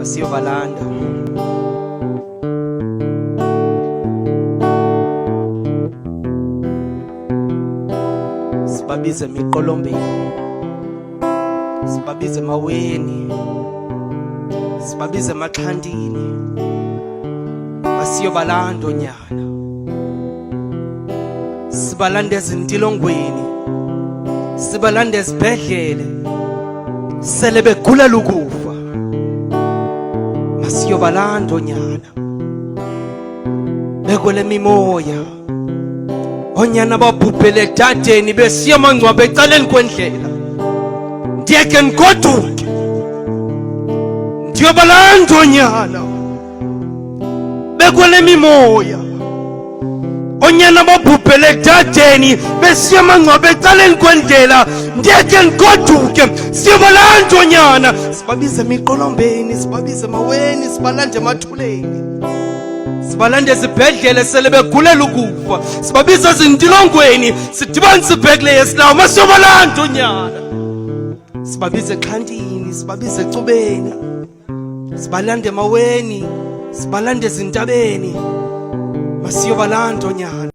masiyobalanda. Sibabize emiqolombeni, sibabize emaweni, sibabize emaxhantini, masiyobalanda onyana. Sibalande ezintilongweni, sibalande ezibhedlele, sele begulela ukufa. Masiyobalanda onyana, bekwele mimoya, onyana babhubhele edadeni besiya amangcwaba ecaleni kwendlela. Ndiyeke ndigoduke ndiyobalanda onyana, bekwele mimoya, onyana babhubhele edadeni besiya amangcwaba ecaleni kwendlela. Ndiyeke ndigoduke siyobalanda onyana. Sibabize emiqolombeni, sibabize emaweni, sibalande emathuleni, sibalande ezibhedlele sele begulela ukufa. Sibabize ezintilongweni, sidibanise ibhekile yesilawu, masiyobalanda onyana. Sibabize exhantini, sibabize ecubeni, sibalande emaweni, sibalande ezintabeni, masiyobalanda onyana.